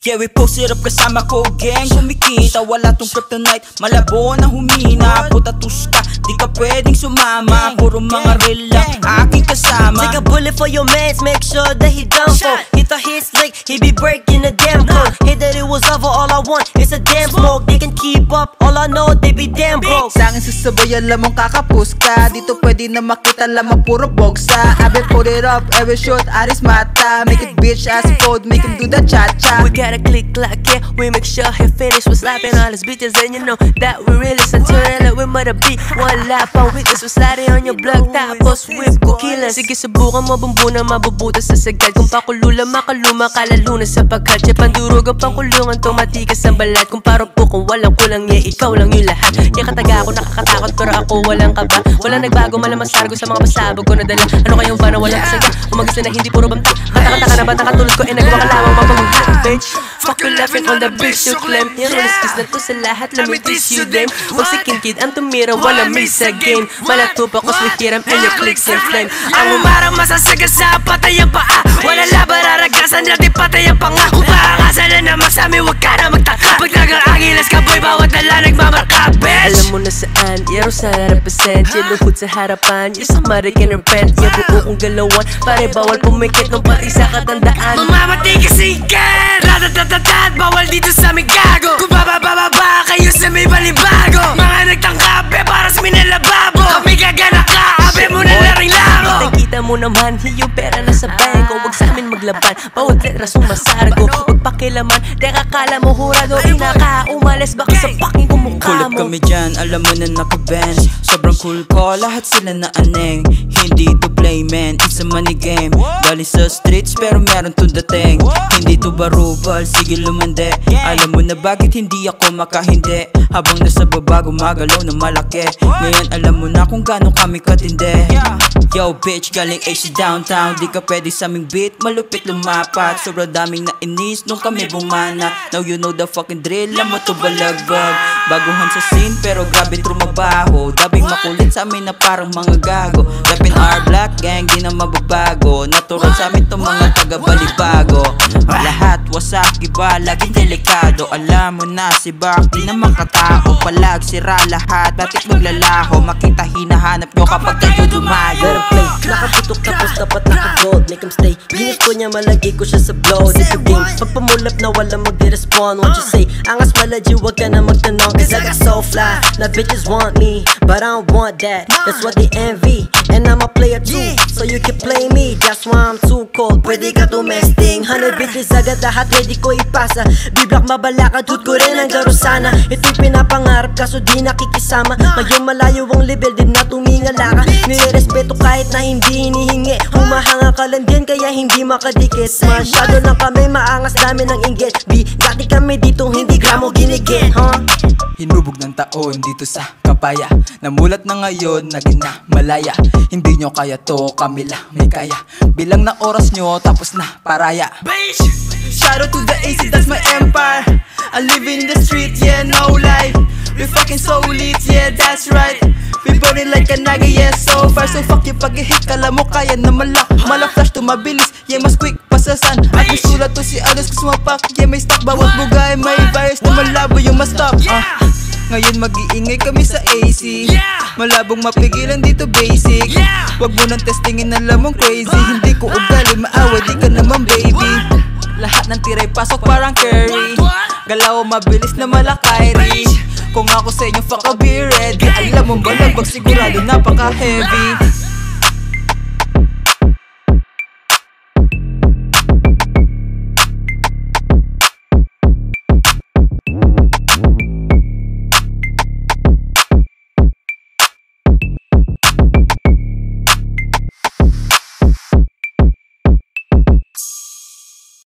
Yeah, we posted up kasama ko gang. Kumikita, wala tong kryptonite, malabo na humina. Puta tuska, di ka pwedeng sumama. Puro mga real lang aking kasama. Take a bullet for your mans, make sure that he down for. He thought he's slick, he be breaking the damn code. Hate that it was over, all I want is a damn smoke. They can keep up, all I know they be damn broke. Sa'kin sasabay, alam mong kakapus ka. Dito pwede na makita lamang puro bogsa. I been put it up, every shot, aris mata. Make it bitch ass fold, make him do the cha-cha. We gotta click like yeah, we make sure he finish. We're slapping all his bitches and you know that we really until that we mother beat. One lap on weakness, we're sliding on your block. Tapos whip ko killers. Sige subukan mo bumbunan, mabubuta sa sagad. Kung pakulula, makaluma, kalaluna sa pagkat. Siya pandurog ang pangkulungan, tumatigas ang balat. Kung paro po kung walang kulang, yeah, ikaw lang yung lahat. Yeah, kataga ako, nakakatakot pero ako walang kaba. Walang nagbago, malamang sargo sa mga pasabog ko nadala. Ano kayong ba na walang kasaga? Umagis na hindi puro banta. Kata-kata ka na bata katulad ko, nagawa ka lamang mapagmaghat, bitch. Fuck you laughing on the bitch you claim. Yung riskis na to sa lahat, let me teach you them. Huwag si kinkid ang tumira, wala miss sa game. Malatupa ko sa hiram and your clicks and flame. Ang umarang masasaga sa patay ang paa. Wala laban, raragasan natin patay ang panga. Kung pakakasalan naman sa amin, huwag ka na magtaka. Pag nag-aangilas ka boy, bawat dala nagmamarka, bitch. Alam mo na saan, yero sana represent. Yaluhod sa harapan, yung samari can repent. Yung buo kong galawan, pare bawal pumikit nung pati sa katandaan. Mamamati kasigan, ratatatatad, bawal dito sa aming gago. Kung babababa kayo sa may balibago. Mga nagtangkape para sa minalababo. Kami gagana ka, abe mo na laring labo. Kita mo naman, yung pera na sa bangko. Huwag sa amin maglaban, bawat letrasong masargo. Huwag pakilaman, teka kala mo hurado. Inaka, umalis baka sa fucking kumukha mo. Pull up kami dyan, alam mo na naka-band. Sobrang cool ko, lahat sila na aneng. Hindi to play man, it's a money game. Galing sa streets pero meron to dating. Hindi to barubal, sige lumande. Alam mo na bakit hindi ako makahindi. Habang nasa baba gumagalaw na malaki. Ngayon alam mo na kung gaano kami katindi. Yo bitch, galing AC downtown. Di ka pwede sa aming beat, malupit lumapat. Sobrang daming nainis nung kami bumana. Now you know the fucking drill, alam mo to balagbag. Baguhan sa scene pero grabe trumabaho. Dabing makulit sa amin na parang mga gago. Rapping our black gang, di na mababago. Natural sa amin to mga taga-balibago. Lahat wasak, iba, laging delikado. Alam mo na si Bak, di naman katao. Palag sira lahat, bakit maglalaho? Makita hinahanap nyo kapag kayo dumayo. Play, nakaputok tapos dapat naka-gold. Make him stay, ginis ko niya, malagi ko siya sa blow. Dito game, pag pumulap na wala mag-respond. What you say, angas malagi, wag ka na magtanong. Cause I got so fly, na bitches want me, but I don't want that, that's what they envy. And I'm a player too, so you can play me. That's why I'm too cold, pwede ka tumesting. 100 bitches agad lahat, ready ko ipasa. B-block mabalakad, hood ko rin ang garo sana. Ito'y pinapangarap kaso di nakikisama. Ngayon malayo ang level, din na tumingala ka. Nirespeto kahit na hindi hinihingi. Humahanga ka lang din kaya hindi makadikit. Masyado na kami maangas, dami ng inggit. Bigati kami dito, hindi gramo ginigit, huh? Hinubog ng taon dito sa Kapaya. Namulat na ngayon, naging na malaya. Hindi nyo kaya to, kami lang may kaya. Bilang na oras nyo, tapos na paraya. Shout out to the AC, that's my empire. I'm living in the street, yeah, no lie. We fucking so lit, yeah, that's right. We burning like a naga, yeah, so far. So fuck you, pag-hit, kala mo kaya na malak. Malak-flash to mabilis, yeah, mas quick pasasan. At may sulat to si Alos kusumapak, yeah, may stock. Bawat bugay, may virus na malabo yung ma-stop. Ngayon mag-iingay kami sa AC. Malabong mapigilan dito basic. Wag mo nang testingin, alam mong crazy. Hindi ko ugali, maawa, di ka naman baby. Lahat ng tiray pasok parang Curry. Galaw mabilis na malakay. Kung ako sa inyo, fuck I'll be ready. Alam mo ba na pag sigurado napaka-heavy.